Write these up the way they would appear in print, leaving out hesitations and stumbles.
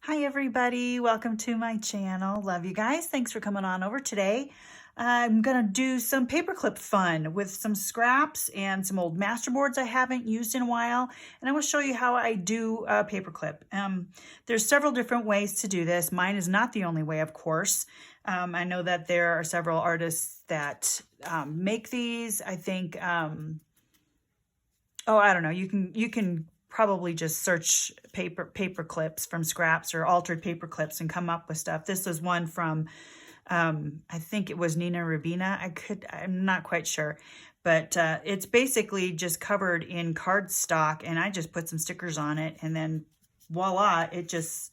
Hi everybody, welcome to my channel. Love you guys. Thanks for coming on over today. I'm gonna do some paperclip fun with some scraps and some old Masterboards I haven't used in a while, and I will show you how I do a paperclip. There's several different ways to do this. Mine is not the only way, of course. I know that there are several artists that make these. I think, I don't know, you can probably just search paper clips from scraps or altered paper clips and come up with stuff. This was one from I think it was Nina Rabina. I'm not quite sure, but it's basically just covered in cardstock, and I just put some stickers on it, and then voila, it just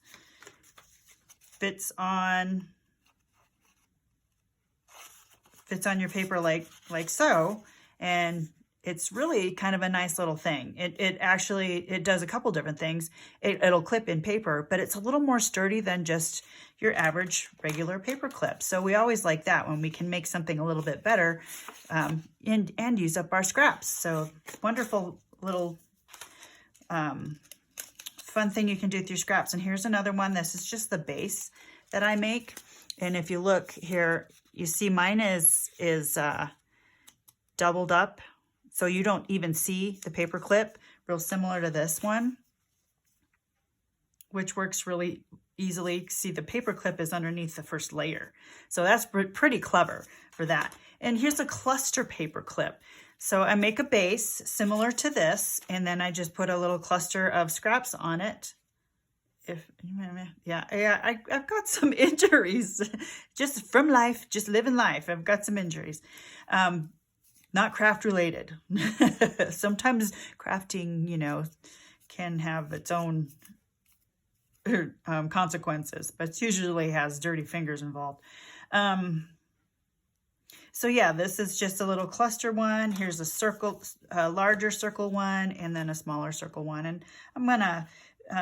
fits on your paper like so, and it's really kind of a nice little thing. It does a couple different things. It'll clip in paper, but it's a little more sturdy than just your average regular paper clip. So we always like that when we can make something a little bit better and use up our scraps. So wonderful little fun thing you can do through scraps. And here's another one. This is just the base that I make. And if you look here, you see mine is doubled up, so you don't even see the paper clip, real similar to this one, which works really easily. See, the paper clip is underneath the first layer. So that's pretty clever for that. And here's a cluster paper clip. So I make a base similar to this, and then I just put a little cluster of scraps on it. I've got some injuries just from life, just living life. I've got some injuries. Not craft related. Sometimes crafting, can have its own consequences, but it usually has dirty fingers involved. So yeah, this is just a little cluster one. Here's a circle, a larger circle one, and then a smaller circle one. And I'm gonna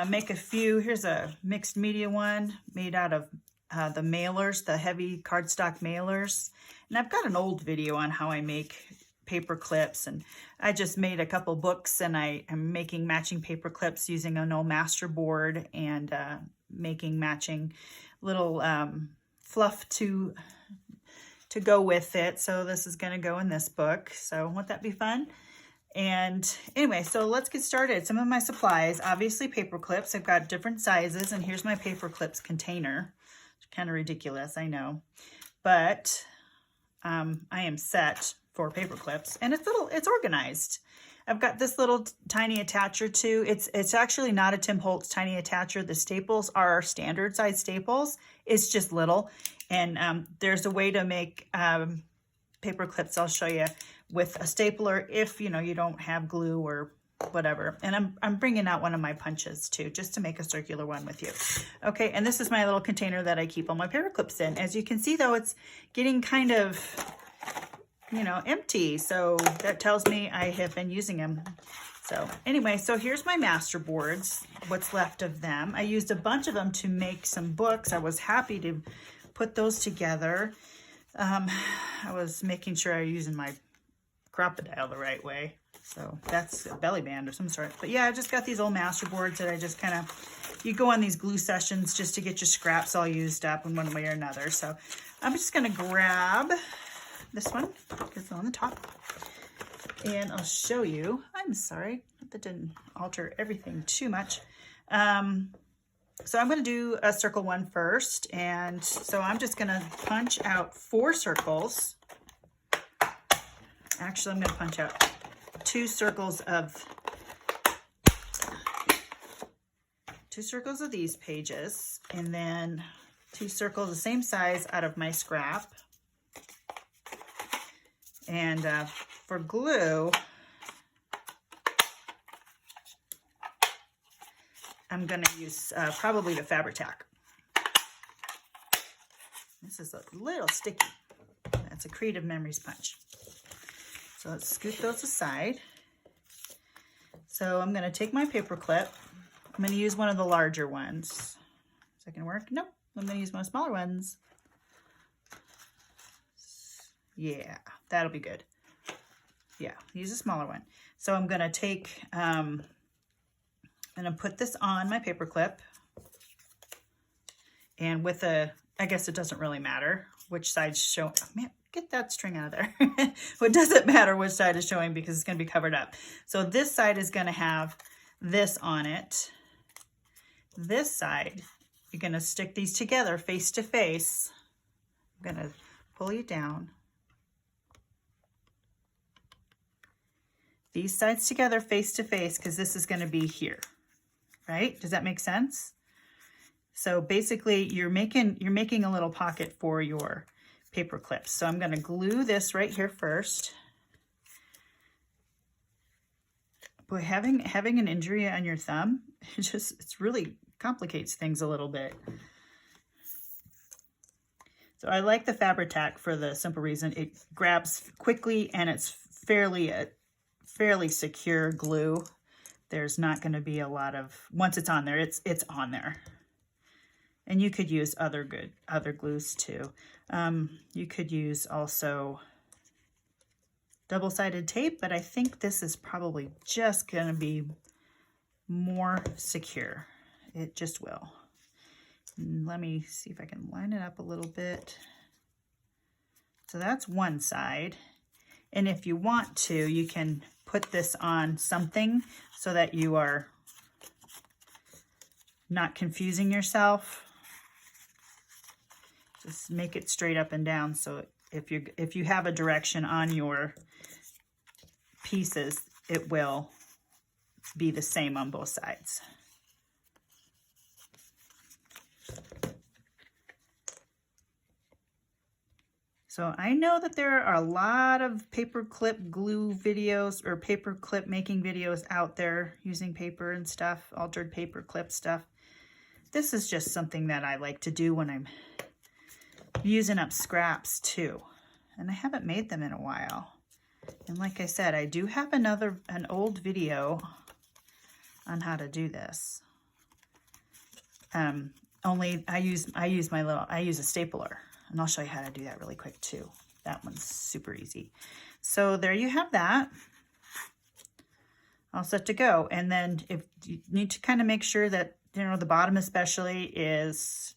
make a few. Here's a mixed media one made out of the mailers, the heavy cardstock mailers. And I've got an old video on how I make paper clips, and I just made a couple books, and I am making matching paper clips using an old Masterboard and making matching little fluff to go with it. So this is going to go in this book. So won't that be fun? And anyway, so let's get started. Some of my supplies, obviously paper clips. I've got different sizes, and here's my paper clips container. It's kind of ridiculous, I know, but I am set for paper clips, and it's organized. I've got this little tiny attacher too. It's actually not a Tim Holtz tiny attacher. The staples are standard size staples. It's just little, and there's a way to make paper clips I'll show you with a stapler if you don't have glue or whatever. And I'm bringing out one of my punches too, just to make a circular one with you. Okay, and this is my little container that I keep all my paper clips in. As you can see though, it's getting kind of empty, so that tells me I have been using them. So anyway, so here's my Masterboards, what's left of them. I used a bunch of them to make some books. I was happy to put those together. I was making sure I was using my crocodile the right way. So that's a belly band of some sort. But yeah, I just got these old Masterboards that I just kind of, you go on these glue sessions just to get your scraps all used up in one way or another. So I'm just going to grab this one because it's on the top, and I'll show you. I'm sorry, that didn't alter everything too much. So I'm going to do a circle one first, and so I'm just going to punch out 4 circles. Actually, I'm going to punch out 2 circles of these pages, and then 2 circles the same size out of my scrap. And for glue, I'm going to use probably the Fabri-Tac. This is a little sticky. That's a Creative Memories punch. So let's scoot those aside. So I'm going to take my paper clip. I'm going to use one of the larger ones. Is that going to work? Nope. I'm going to use one of the smaller ones. Yeah, that'll be good. Yeah, use a smaller one. So I'm going to take, I'm going to put this on my paper clip. And with I guess it doesn't really matter which side's showing. Oh, man, get that string out of there. It doesn't matter which side is showing because it's going to be covered up. So this side is going to have this on it. This side, you're going to stick these together face to face. I'm going to pull you down. These sides together face to face because this is going to be here, right? Does that make sense? So basically you're making a little pocket for your paper clips. So I'm going to glue this right here first. Boy, having an injury on your thumb, it's really complicates things a little bit. So I like the Fabri-Tac for the simple reason it grabs quickly and it's fairly secure glue. There's not going to be a lot of, once it's on there, it's on there. And you could use other glues too. You could use also double-sided tape, but I think this is probably just going to be more secure. It just will. And let me see if I can line it up a little bit. So that's one side. And if you want to, you can put this on something so that you are not confusing yourself. Just make it straight up and down. So if you have a direction on your pieces, it will be the same on both sides. So I know that there are a lot of paper clip glue videos or paper clip making videos out there using paper and stuff, altered paper clip stuff. This is just something that I like to do when I'm using up scraps too. And I haven't made them in a while. And like I said, I do have an old video on how to do this. Only I use a stapler. And I'll show you how to do that really quick too. That one's super easy. So there you have that. All set to go. And then if you need to kind of make sure that, you know, the bottom especially is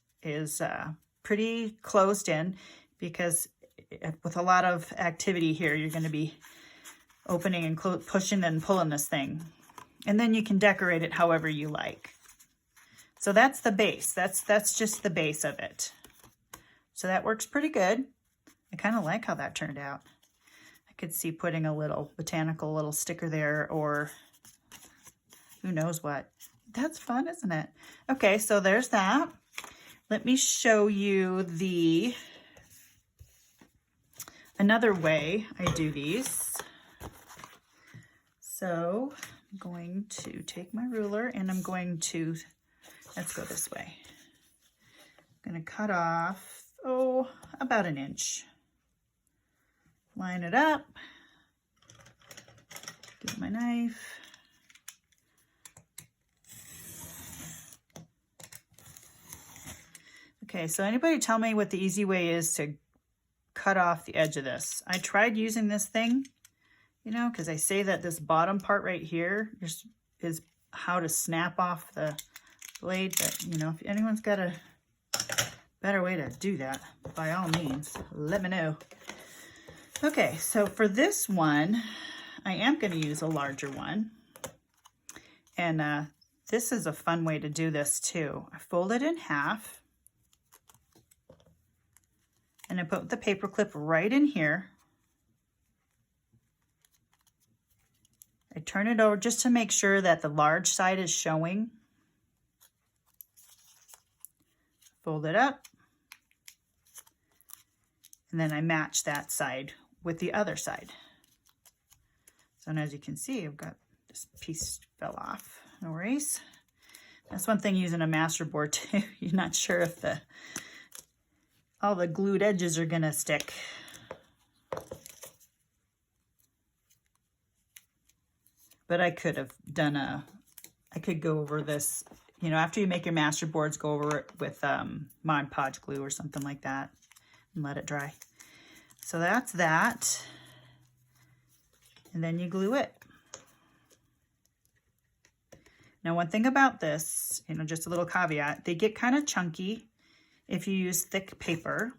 pretty closed in, because with a lot of activity here, you're going to be opening and pushing and pulling this thing. And then you can decorate it however you like. So that's the base. That's just the base of it. So that works pretty good. I kind of like how that turned out. I could see putting a little botanical little sticker there, or who knows what. That's fun, isn't it? Okay, so there's that. Let me show you another way I do these. So I'm going to take my ruler and I'm going to, let's go this way. I'm going to cut off, about an inch. Line it up. Get my knife. Okay, so anybody tell me what the easy way is to cut off the edge of this? I tried using this thing, you know, because I say that this bottom part right here is how to snap off the blade, but, you know, if anyone's got a better way to do that, by all means, let me know. Okay, so for this one, I am going to use a larger one. And this is a fun way to do this too. I fold it in half. And I put the paper clip right in here. I turn it over just to make sure that the large side is showing. Fold it up. And then I match that side with the other side. So now as you can see, I've got this piece fell off. No worries. That's one thing using a Masterboard too. You're not sure if all the glued edges are gonna stick. But I could have done I could go over this, you know, after you make your Masterboards, go over it with Mod Podge glue or something like that and let it dry. So that's that. And then you glue it. Now, one thing about this, you know, just a little caveat, they get kind of chunky. if you use thick paper,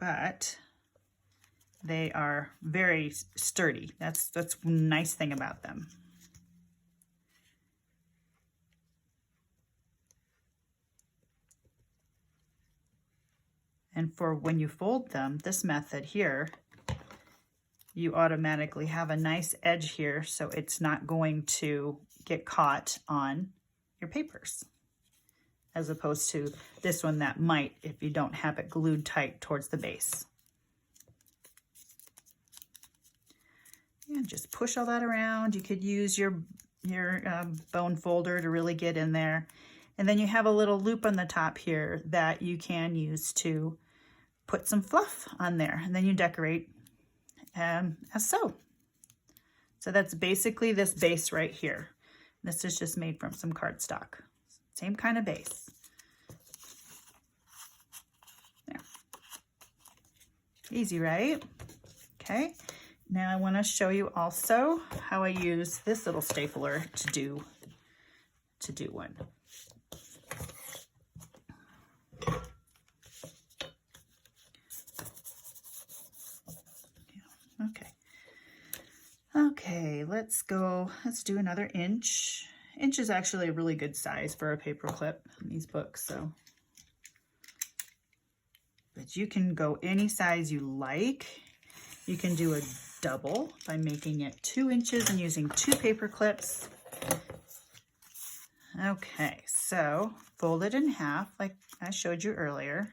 but they are very sturdy. That's one nice thing about them. And for when you fold them, this method here, you automatically have a nice edge here, so it's not going to get caught on your papers, as opposed to this one that might if you don't have it glued tight towards the base. And just push all that around. You could use your bone folder to really get in there. And then you have a little loop on the top here that you can use to put some fluff on there. And then you decorate as so. So that's basically this base right here. This is just made from some cardstock. Same kind of base. There. Easy, right? Okay. Now I want to show you also how I use this little stapler to do one. Okay, let's do another inch. Inch is actually a really good size for a paper clip in these books, so. But you can go any size you like. You can do a double by making it 2 inches and using 2 paper clips. Okay, so fold it in half like I showed you earlier.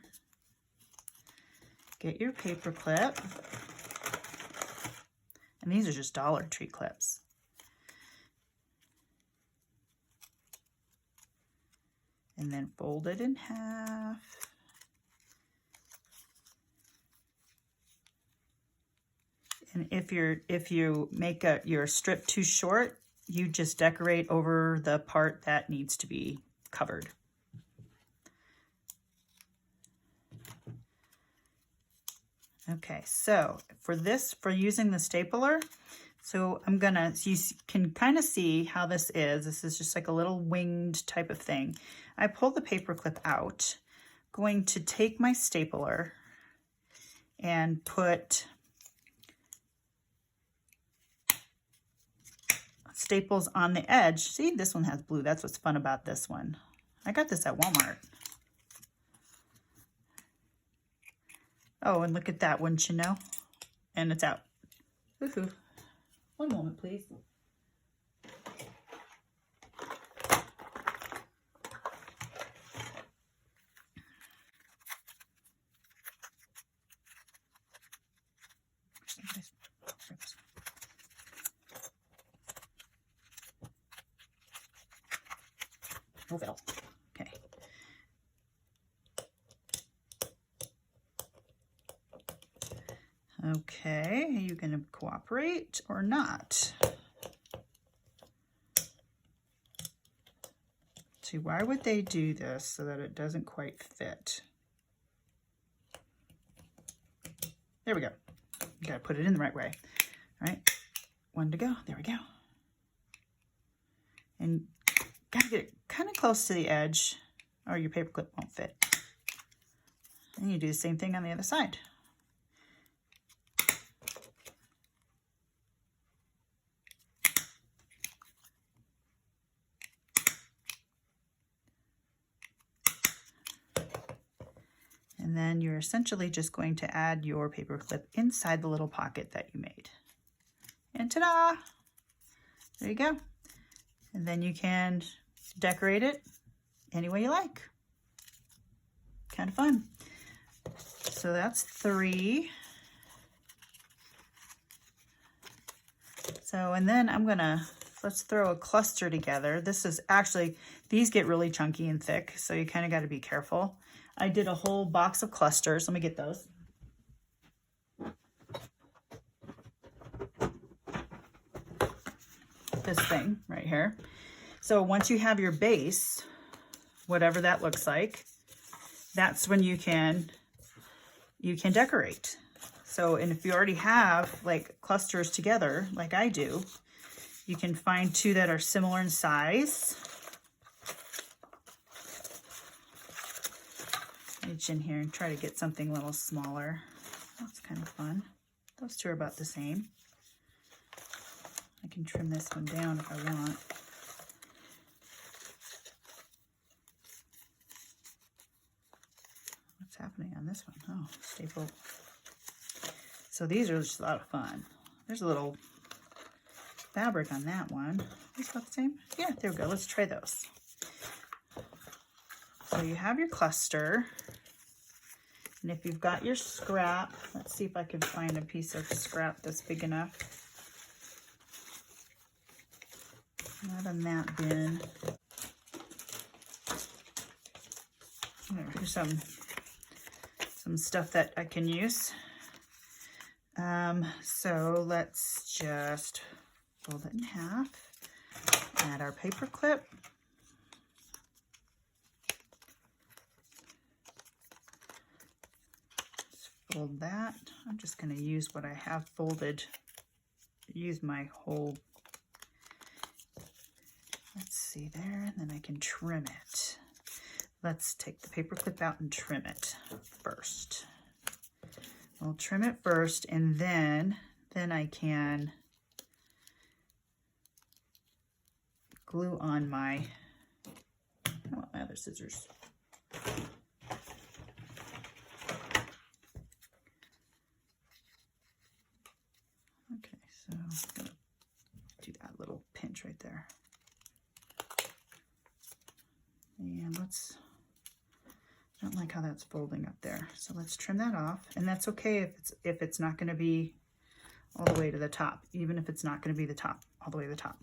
Get your paper clip. And these are just Dollar Tree clips. And then fold it in half. And if you make your strip too short, you just decorate over the part that needs to be covered. Okay, so for using the stapler, so you can kind of see how this is. This is just like a little winged type of thing. I pull the paper clip out, going to take my stapler and put staples on the edge. See, this one has blue. That's what's fun about this one. I got this at Walmart. Oh, and look at that, wouldn't you know? And it's out. Woohoo. One moment, please. Oh, well. Okay. Okay, are you going to cooperate or not? See, why would they do this so that it doesn't quite fit? There we go. You got to put it in the right way. All right, 1 to go. There we go. And got to get it kind of close to the edge or your paper clip won't fit. And you do the same thing on the other side. And then you're essentially just going to add your paper clip inside the little pocket that you made. And ta-da! There you go. And then you can decorate it any way you like. Kind of fun. So that's 3. So, and then let's throw a cluster together. This is actually, these get really chunky and thick, so you kind of got to be careful. I did a whole box of clusters. Let me get those. This thing right here. So once you have your base, whatever that looks like, that's when you can decorate. So, and if you already have like clusters together, like I do, you can find 2 that are similar in size. reach in here and try to get something a little smaller. That's kind of fun. Those two are about the same. I can trim this one down if I want. What's happening on this one? Oh, staple. So these are just a lot of fun. There's a little fabric on that one. Is that the same? Yeah, there we go. Let's try those. So you have your cluster. And if you've got your scrap, let's see if I can find a piece of scrap that's big enough. Not in that bin. Here's some stuff that I can use. So let's just fold it in half. Add our paper clip. Just fold that. I'm just going to use what I have folded. Use my whole. Let's see there, and then I can trim it. Let's take the paper clip out and trim it first. I'll trim it first, and then I can glue on my, I want my other scissors. Okay, so I'm gonna do that little pinch right there. And I don't like how that's folding up there. So let's trim that off. And that's okay if it's not gonna be all the way to the top, even if it's not gonna be the top, all the way to the top.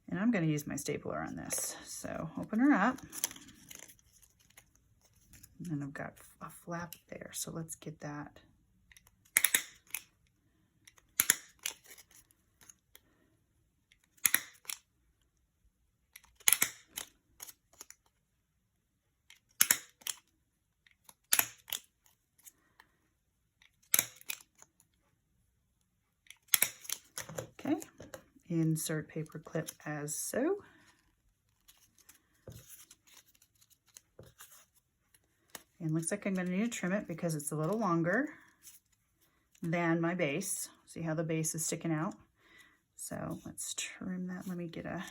And I'm gonna use my stapler on this. So open her up. And then I've got a flap there. So let's get that. Okay, insert paper clip as so. And looks like I'm going to need to trim it because it's a little longer than my base. See how the base is sticking out? So let's trim that. Let me get a...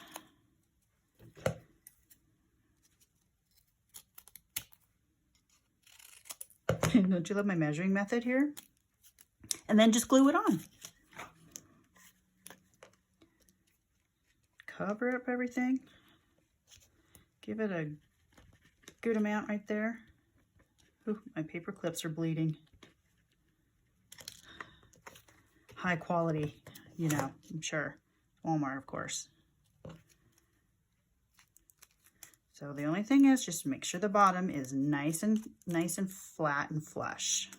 Don't you love my measuring method here? And then just glue it on. Cover up everything. Give it a good amount right there. Ooh, my paper clips are bleeding. High quality, you know, I'm sure. Walmart, of course. So the only thing is just make sure the bottom is nice and flat and flush.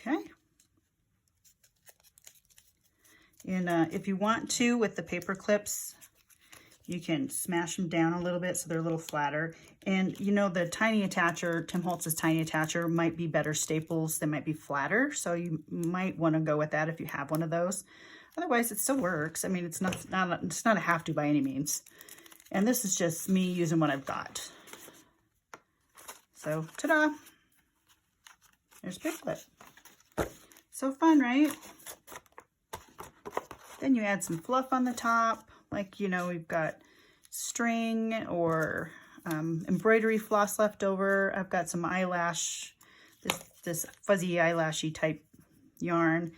Okay. And if you want to, with the paper clips, you can smash them down a little bit so they're a little flatter. And you know, the tiny attacher, Tim Holtz's tiny attacher, might be better staples. They might be flatter, so you might want to go with that if you have one of those. Otherwise, it still works. I mean, it's not a have to by any means. And this is just me using what I've got. So, ta-da! There's a paper clip. So fun, right? Then you add some fluff on the top, like, you know, we've got string or embroidery floss left over. I've got some eyelash, this fuzzy eyelashy type yarn.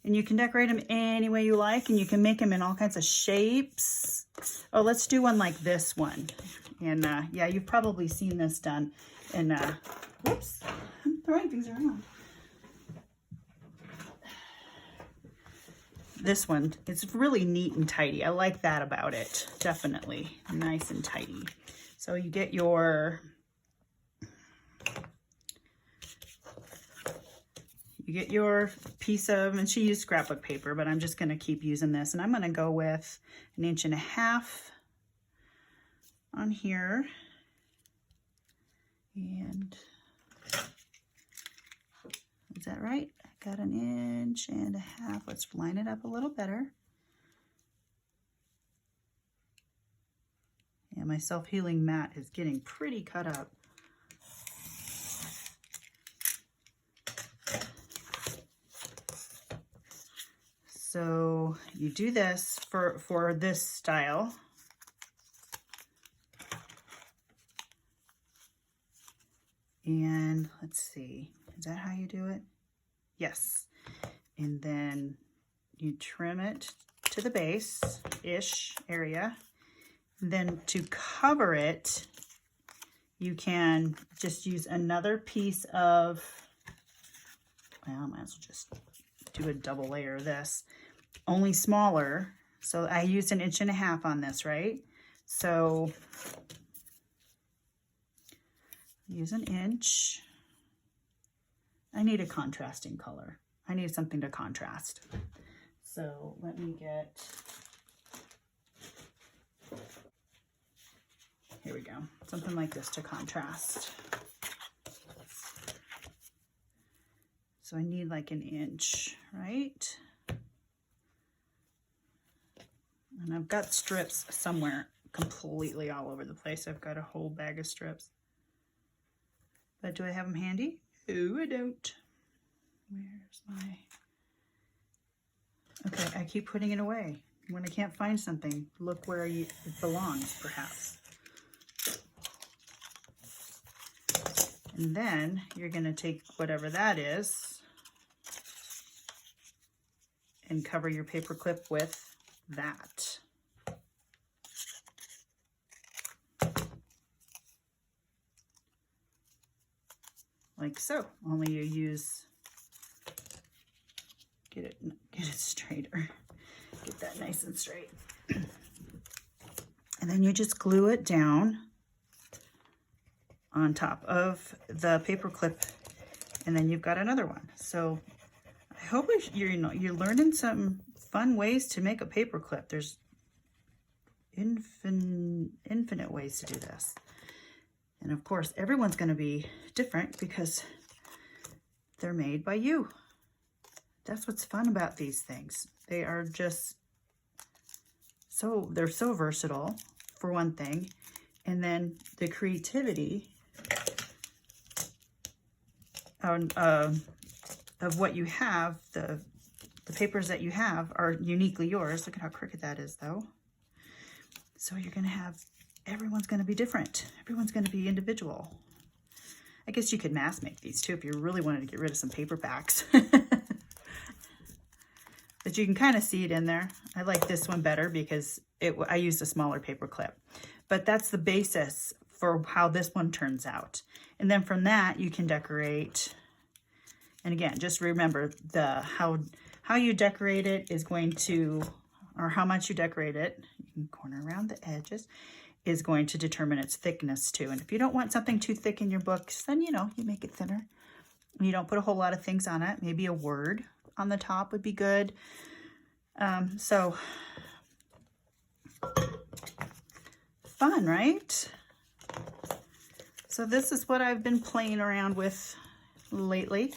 And you can decorate them any way you like, and you can make them in all kinds of shapes. Oh, let's do one like this one. And yeah, you've probably seen this done. And whoops, I'm throwing things around. This one, it's really neat and tidy. I like that about it, definitely. Nice and tidy. So you get your you get your piece of, and she used scrapbook paper, but I'm just going to keep using this. And I'm going to go with 1.5 inches on here. And is that right? I got 1.5 inches. Let's line it up a little better. Yeah, my self-healing mat is getting pretty cut up. So you do this for this style. And let's see, is that how you do it? Yes. And then you trim it to the base-ish area. And then to cover it, you can just use another piece of, well, I might as well just do a double layer of this, only smaller. So I used 1.5 inches on this, right? So use 1 inch. I need a contrasting color. I need something to contrast. So let me get, here we go, something like this to contrast. So I need like 1 inch, right? And I've got strips somewhere completely all over the place. I've got a whole bag of strips. But do I have them handy? No, I don't. Where's my... Okay, I keep putting it away. When I can't find something, look where it belongs, perhaps. And then you're going to take whatever that is and cover your paper clip with that. Like so, only you use, get it straighter, get that nice and straight. And then you just glue it down on top of the paper clip, and then you've got another one. So I hope you're learning some fun ways to make a paper clip. There's infinite ways to do this. And of course, everyone's going to be different because they're made by you. That's what's fun about these things. They are just they're so versatile, for one thing. And then the creativity of what you have, the papers that you have are uniquely yours. Look at how crooked that is, though. So you're going to have, everyone's going to be different. Everyone's going to be individual. I guess you could mass make these too if you really wanted to get rid of some paper packs. But you can kind of see it in there. I like this one better because I used a smaller paper clip. But that's the basis for how this one turns out. And then from that, you can decorate. And again, just remember how you decorate it is going to, or how much you decorate it, you can corner around the edges, is going to determine its thickness too. And if you don't want something too thick in your books, then you make it thinner. You don't put a whole lot of things on it. Maybe a word on the top would be good. So fun, right? So this is what I've been playing around with lately.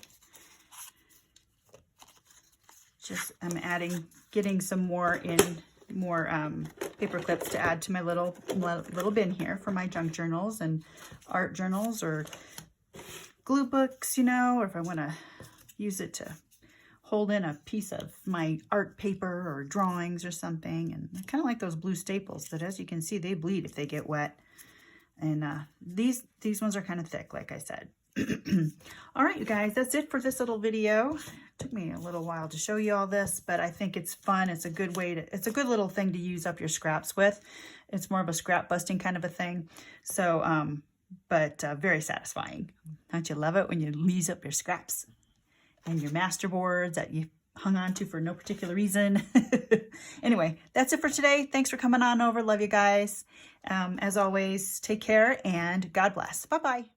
Just I'm getting some more paper clips to add to my little bin here for my junk journals and art journals or glue books, or if I want to use it to hold in a piece of my art paper or drawings or something. And I kind of like those blue staples that, as you can see, they bleed if they get wet. And these ones are kind of thick, like I said. All right, you guys, that's it for this little video. It took me a little while to show you all this, but I think it's fun. It's a good it's a good little thing to use up your scraps with. It's more of a scrap busting kind of a thing. So, but very satisfying. Don't you love it when you use up your scraps and your masterboards that you hung on to for no particular reason? Anyway, that's it for today. Thanks for coming on over. Love you guys. As always, take care and God bless. Bye-bye.